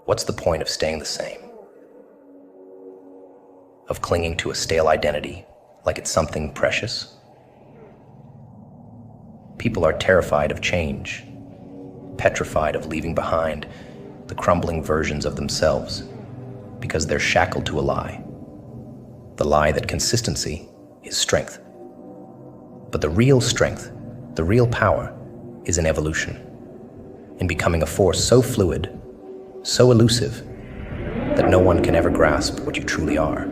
What's the point of staying the same? Of clinging to a stale identity like it's something precious? People are terrified of change, petrified of leaving behind the crumbling versions of themselves because they're shackled to a lie. The lie that consistency is strength. But the real strength, the real power, is in evolution, in becoming a force so fluid, so elusive, that no one can ever grasp what you truly are.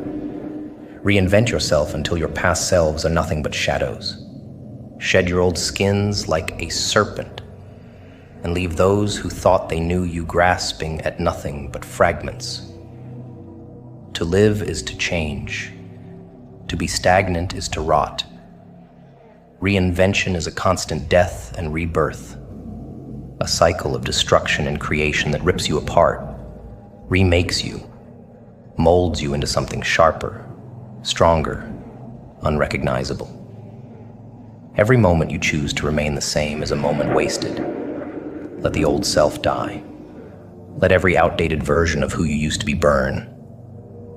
Reinvent yourself until your past selves are nothing but shadows. Shed your old skins like a serpent, and leave those who thought they knew you grasping at nothing but fragments. To live is to change. To be stagnant is to rot. Reinvention is a constant death and rebirth, a cycle of destruction and creation that rips you apart, remakes you, molds you into something sharper, stronger, unrecognizable. Every moment you choose to remain the same is a moment wasted. Let the old self die. Let every outdated version of who you used to be burn.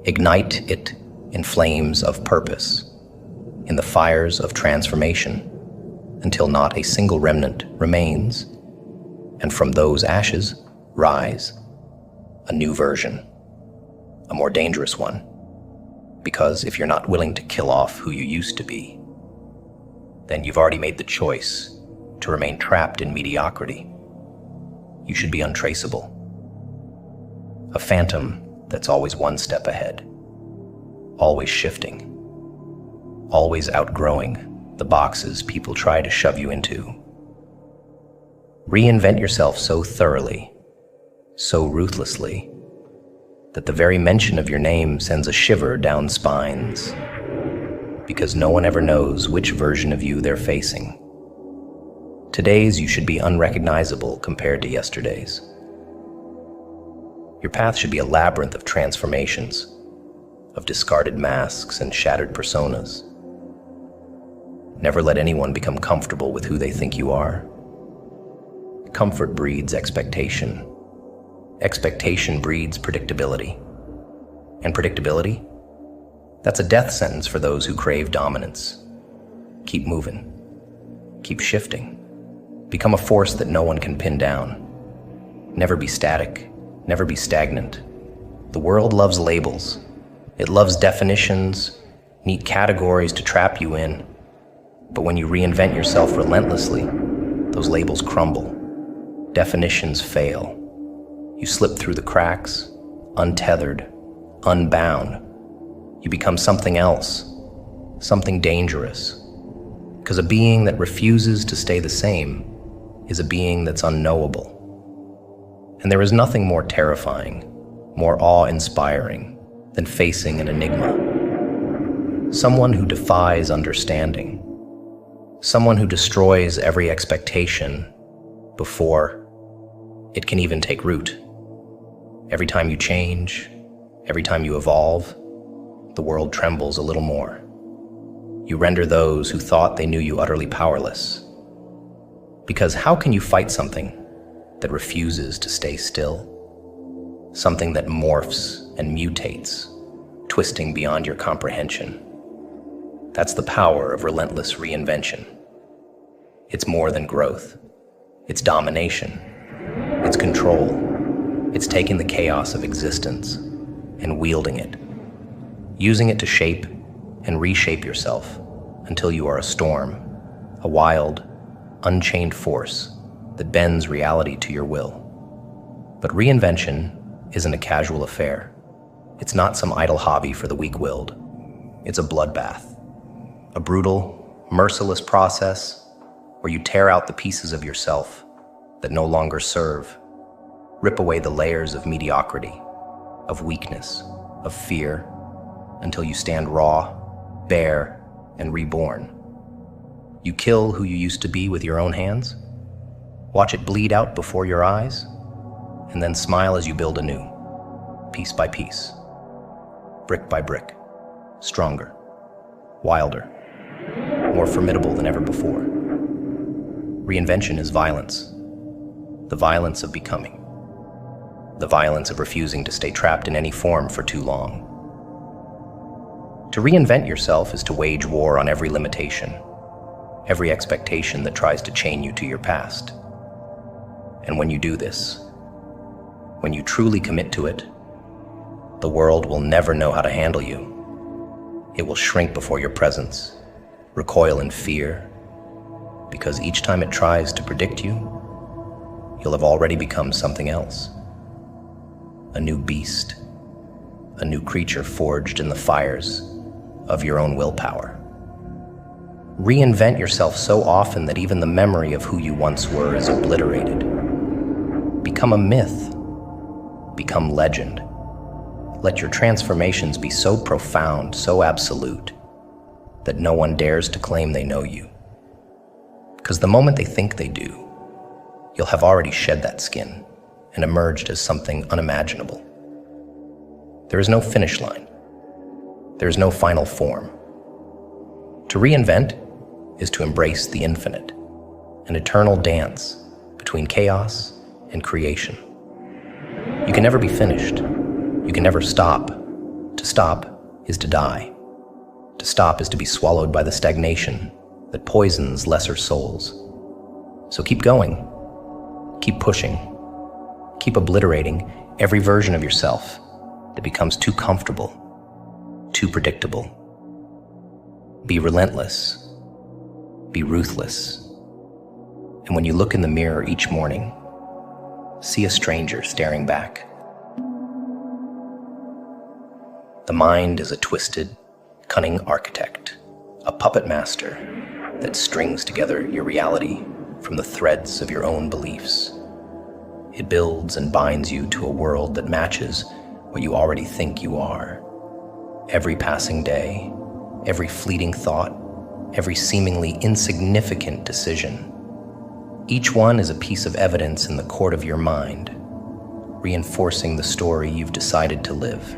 Ignite it in flames of purpose, in the fires of transformation, until not a single remnant remains. And from those ashes, rise a new version, a more dangerous one. Because if you're not willing to kill off who you used to be, then you've already made the choice to remain trapped in mediocrity. You should be untraceable. A phantom that's always one step ahead, always shifting, always outgrowing the boxes people try to shove you into. Reinvent yourself so thoroughly, so ruthlessly, that the very mention of your name sends a shiver down spines, because no one ever knows which version of you they're facing. Today's you should be unrecognizable compared to yesterday's. Your path should be a labyrinth of transformations, of discarded masks and shattered personas. Never let anyone become comfortable with who they think you are. Comfort breeds expectation. Expectation breeds predictability. And predictability? That's a death sentence for those who crave dominance. Keep moving. Keep shifting. Become a force that no one can pin down. Never be static. Never be stagnant. The world loves labels. It loves definitions, neat categories to trap you in. But when you reinvent yourself relentlessly, those labels crumble. Definitions fail. You slip through the cracks, untethered, unbound. You become something else, something dangerous. Because a being that refuses to stay the same is a being that's unknowable. And there is nothing more terrifying, more awe-inspiring than facing an enigma. Someone who defies understanding. Someone who destroys every expectation before it can even take root. Every time you change, every time you evolve, the world trembles a little more. You render those who thought they knew you utterly powerless. Because how can you fight something that refuses to stay still? Something that morphs and mutates, twisting beyond your comprehension. That's the power of relentless reinvention. It's more than growth. It's domination. It's control. It's taking the chaos of existence and wielding it, using it to shape and reshape yourself until you are a storm, a wild, unchained force that bends reality to your will. But reinvention isn't a casual affair. It's not some idle hobby for the weak-willed. It's a bloodbath, a brutal, merciless process where you tear out the pieces of yourself that no longer serve, rip away the layers of mediocrity, of weakness, of fear, until you stand raw, bare, and reborn. You kill who you used to be with your own hands, watch it bleed out before your eyes, and then smile as you build anew, piece by piece, brick by brick, stronger, wilder, more formidable than ever before. Reinvention is violence, the violence of becoming. the violence of refusing to stay trapped in any form for too long. To reinvent yourself is to wage war on every limitation, every expectation that tries to chain you to your past. And when you do this, when you truly commit to it, the world will never know how to handle you. It will shrink before your presence, recoil in fear, because each time it tries to predict you, you'll have already become something else. A new beast, a new creature forged in the fires of your own willpower. Reinvent yourself so often that even the memory of who you once were is obliterated. Become a myth. Become legend. Let your transformations be so profound, so absolute, that no one dares to claim they know you. Because the moment they think they do, you'll have already shed that skin and emerged as something unimaginable. There is no finish line. There is no final form. To reinvent is to embrace the infinite, an eternal dance between chaos and creation. You can never be finished. You can never stop. To stop is to die. To stop is to be swallowed by the stagnation that poisons lesser souls. So keep going. Keep pushing. Keep obliterating every version of yourself that becomes too comfortable, too predictable. Be relentless. Be ruthless. And when you look in the mirror each morning, see a stranger staring back. The mind is a twisted, cunning architect, a puppet master that strings together your reality from the threads of your own beliefs. It builds and binds you to a world that matches what you already think you are. Every passing day, every fleeting thought, every seemingly insignificant decision, each one is a piece of evidence in the court of your mind, reinforcing the story you've decided to live.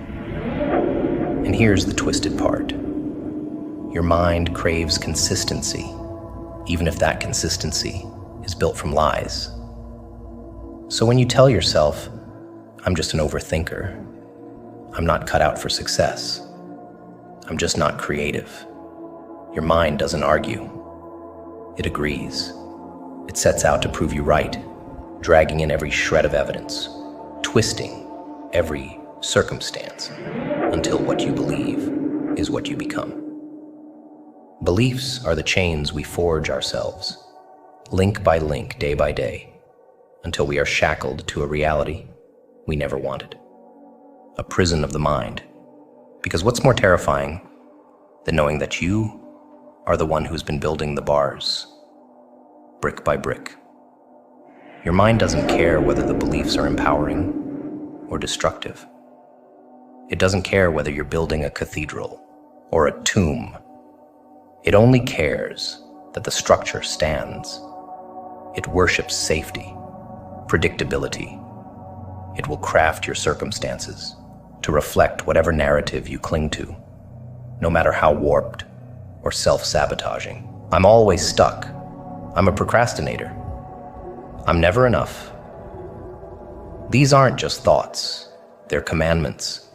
And here's the twisted part. Your mind craves consistency, even if that consistency is built from lies. So when you tell yourself, I'm just an overthinker, I'm not cut out for success, I'm just not creative, your mind doesn't argue. It agrees. It sets out to prove you right, dragging in every shred of evidence, twisting every circumstance until what you believe is what you become. Beliefs are the chains we forge ourselves, link by link, day by day, until we are shackled to a reality we never wanted. A prison of the mind. Because what's more terrifying than knowing that you are the one who's been building the bars, brick by brick? Your mind doesn't care whether the beliefs are empowering or destructive. It doesn't care whether you're building a cathedral or a tomb. It only cares that the structure stands. It worships safety, predictability. It will craft your circumstances to reflect whatever narrative you cling to, no matter how warped or self-sabotaging. I'm always stuck. I'm a procrastinator. I'm never enough. These aren't just thoughts, they're commandments.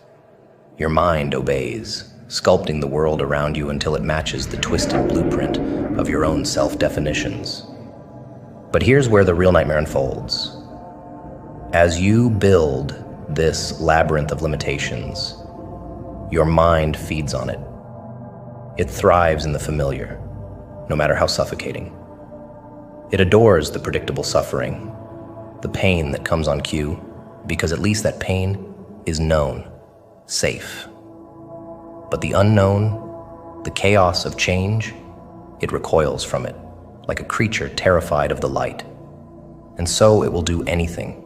Your mind obeys, sculpting the world around you until it matches the twisted blueprint of your own self-definitions. But here's where the real nightmare unfolds. As you build this labyrinth of limitations, your mind feeds on it. It thrives in the familiar, no matter how suffocating. It adores the predictable suffering, the pain that comes on cue, because at least that pain is known, safe. But the unknown, the chaos of change, it recoils from it, like a creature terrified of the light. And so it will do anything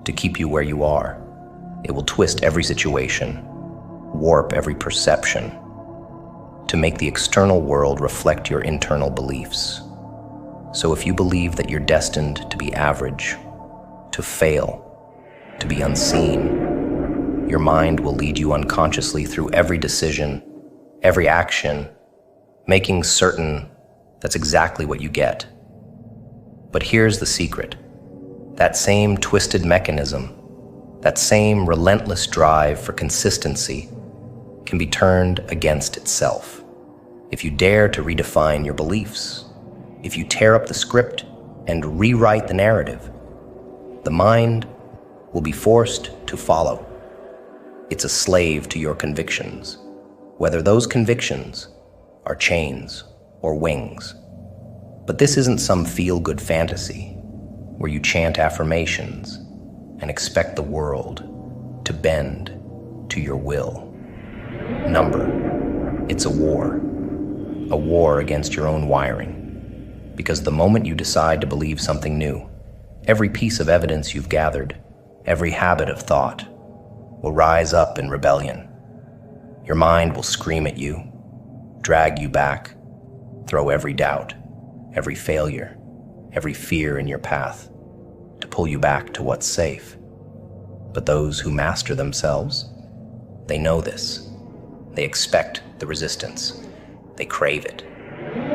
to keep you where you are. It will twist every situation, warp every perception, to make the external world reflect your internal beliefs. So if you believe that you're destined to be average, to fail, to be unseen, your mind will lead you unconsciously through every decision, every action, making certain that's exactly what you get. But here's the secret. That same twisted mechanism, that same relentless drive for consistency can be turned against itself. If you dare to redefine your beliefs, if you tear up the script and rewrite the narrative, the mind will be forced to follow. It's a slave to your convictions, whether those convictions are chains or wings. But this isn't some feel-good fantasy where you chant affirmations and expect the world to bend to your will. Number, it's a war against your own wiring. Because the moment you decide to believe something new, every piece of evidence you've gathered, every habit of thought, will rise up in rebellion. Your mind will scream at you, drag you back, throw every doubt, every failure, every fear in your path, to pull you back to what's safe. But those who master themselves, they know this. They expect the resistance. They crave it,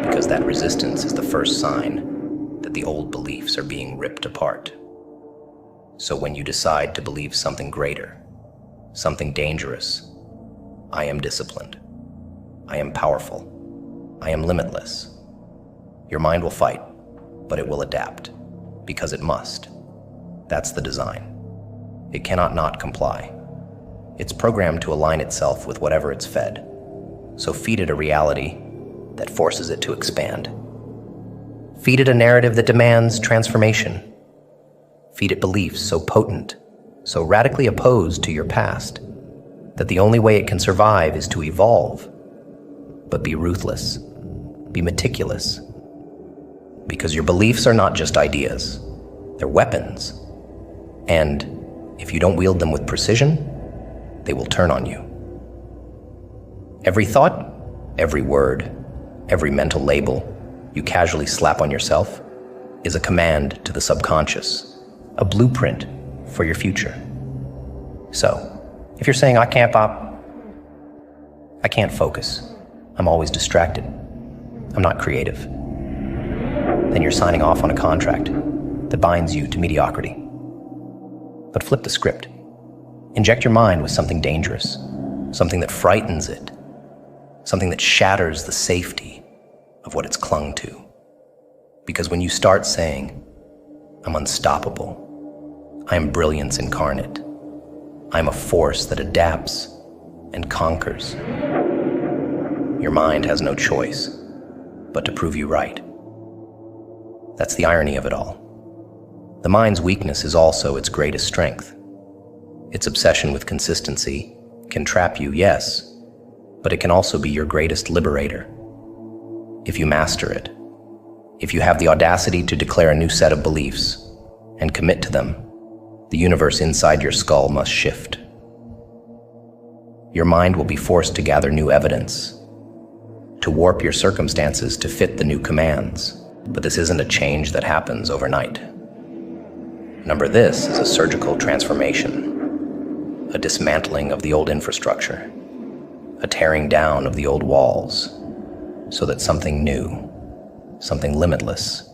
because that resistance is the first sign that the old beliefs are being ripped apart. So when you decide to believe something greater, something dangerous, I am disciplined, I am powerful, I am limitless, your mind will fight, but it will adapt, because it must. That's the design. It cannot not comply. It's programmed to align itself with whatever it's fed. So feed it a reality that forces it to expand. Feed it a narrative that demands transformation. Feed it beliefs so potent, so radically opposed to your past, that the only way it can survive is to evolve. But be ruthless, be meticulous, because your beliefs are not just ideas, they're weapons. And if you don't wield them with precision, they will turn on you. Every thought, every word, every mental label you casually slap on yourself is a command to the subconscious, a blueprint for your future. So, if you're saying, I can't focus, I'm always distracted, I'm not creative, then you're signing off on a contract that binds you to mediocrity. But flip the script. Inject your mind with something dangerous, something that frightens it, something that shatters the safety of what it's clung to. Because when you start saying, I'm unstoppable, I am brilliance incarnate, I'm a force that adapts and conquers, your mind has no choice but to prove you right. That's the irony of it all. The mind's weakness is also its greatest strength. Its obsession with consistency can trap you, yes, but it can also be your greatest liberator. If you master it, if you have the audacity to declare a new set of beliefs and commit to them, the universe inside your skull must shift. Your mind will be forced to gather new evidence, to warp your circumstances to fit the new commands. But this isn't a change that happens overnight. This is a surgical transformation, a dismantling of the old infrastructure, a tearing down of the old walls, so that something new, something limitless,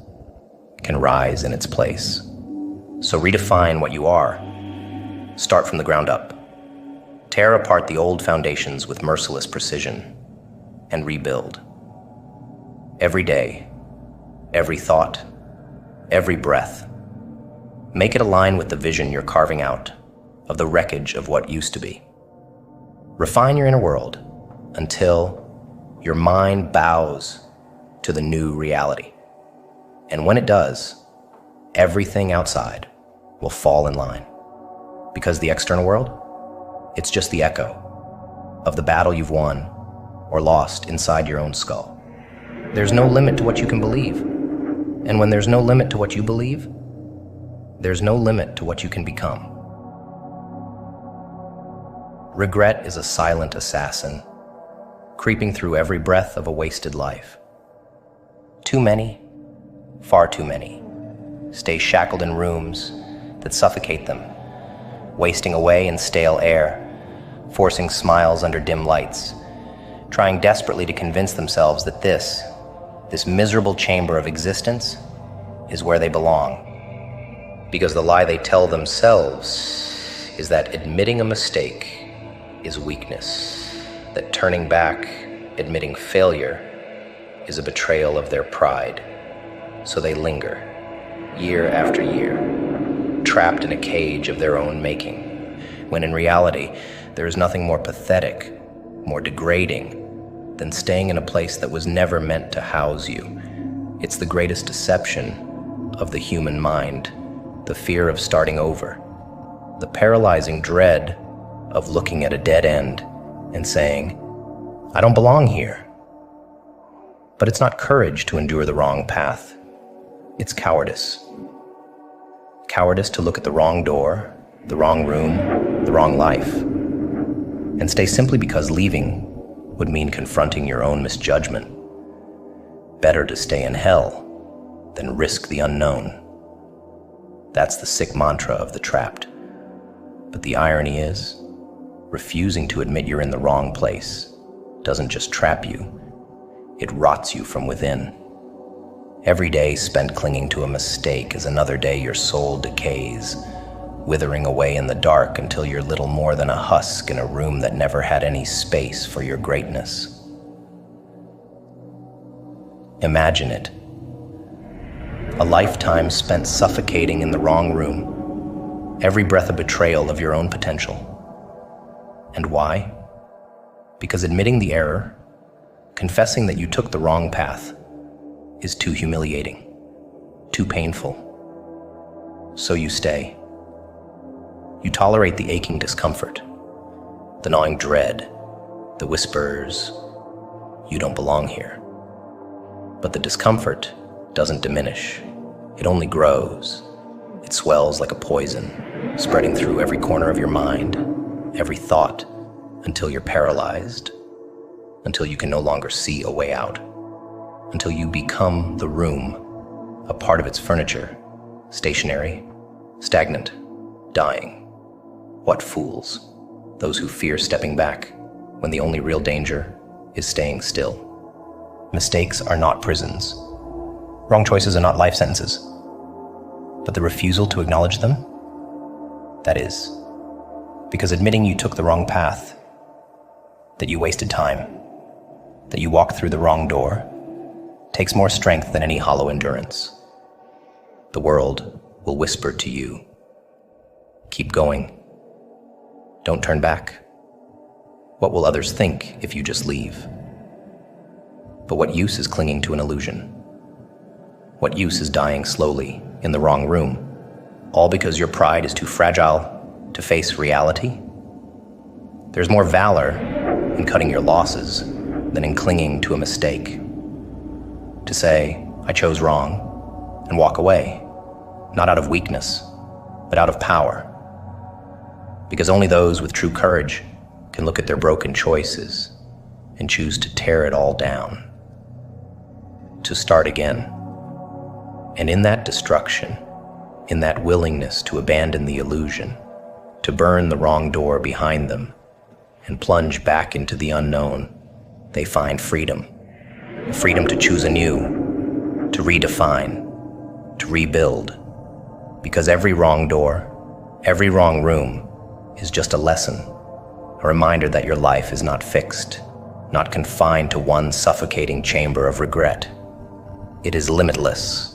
can rise in its place. So redefine what you are. Start from the ground up. Tear apart the old foundations with merciless precision and rebuild. Every day, every thought, every breath, make it align with the vision you're carving out of the wreckage of what used to be. Refine your inner world until your mind bows to the new reality. And when it does, everything outside will fall in line. Because the external world, it's just the echo of the battle you've won or lost inside your own skull. There's no limit to what you can believe. And when there's no limit to what you believe, there's no limit to what you can become. Regret is a silent assassin, creeping through every breath of a wasted life. Too many, far too many, stay shackled in rooms that suffocate them, wasting away in stale air, forcing smiles under dim lights, trying desperately to convince themselves that this miserable chamber of existence is where they belong. Because the lie they tell themselves is that admitting a mistake is weakness, that turning back, admitting failure, is a betrayal of their pride. So they linger, year after year, trapped in a cage of their own making, when in reality, there is nothing more pathetic, more degrading, than staying in a place that was never meant to house you. It's the greatest deception of the human mind, the fear of starting over, the paralyzing dread of looking at a dead end and saying, I don't belong here. But it's not courage to endure the wrong path. It's cowardice. Cowardice to look at the wrong door, the wrong room, the wrong life, and stay simply because leaving would mean confronting your own misjudgment. Better to stay in hell than risk the unknown. That's the sick mantra of the trapped. But the irony is, refusing to admit you're in the wrong place doesn't just trap you, it rots you from within. Every day spent clinging to a mistake is another day your soul decays, withering away in the dark until you're little more than a husk in a room that never had any space for your greatness. Imagine it. A lifetime spent suffocating in the wrong room, every breath a betrayal of your own potential. And why? Because admitting the error, confessing that you took the wrong path, is too humiliating, too painful. So you stay. You tolerate the aching discomfort, the gnawing dread, the whispers, you don't belong here. But the discomfort doesn't diminish. It only grows. It swells like a poison, spreading through every corner of your mind, every thought, until you're paralyzed, until you can no longer see a way out, until you become the room, a part of its furniture, stationary, stagnant, dying. What fools, those who fear stepping back when the only real danger is staying still. Mistakes are not prisons. Wrong choices are not life sentences. But the refusal to acknowledge them, that is. Because admitting you took the wrong path, that you wasted time, that you walked through the wrong door, takes more strength than any hollow endurance. The world will whisper to you, keep going. Don't turn back. What will others think if you just leave? But what use is clinging to an illusion? What use is dying slowly in the wrong room, all because your pride is too fragile to face reality? There's more valor in cutting your losses than in clinging to a mistake. To say, I chose wrong, and walk away, not out of weakness, but out of power. Because only those with true courage can look at their broken choices and choose to tear it all down, to start again. And in that destruction, in that willingness to abandon the illusion, to burn the wrong door behind them and plunge back into the unknown, they find freedom. Freedom to choose anew, to redefine, to rebuild. Because every wrong door, every wrong room is just a lesson, a reminder that your life is not fixed, not confined to one suffocating chamber of regret. It is limitless,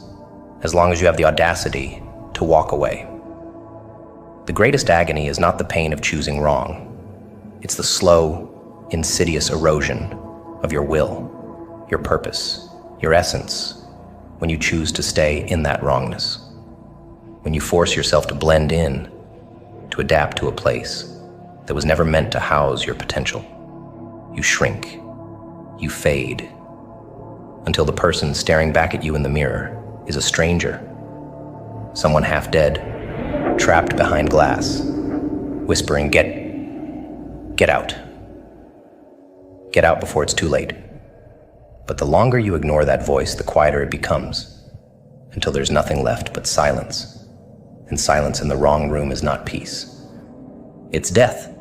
as long as you have the audacity to walk away. The greatest agony is not the pain of choosing wrong. It's the slow, insidious erosion of your will, your purpose, your essence, when you choose to stay in that wrongness. When you force yourself to blend in, to adapt to a place that was never meant to house your potential. You shrink, you fade, until the person staring back at you in the mirror is a stranger, someone half dead, trapped behind glass, whispering, get out. Get out before it's too late. But the longer you ignore that voice, the quieter it becomes, until there's nothing left but silence. And silence in the wrong room is not peace. It's death.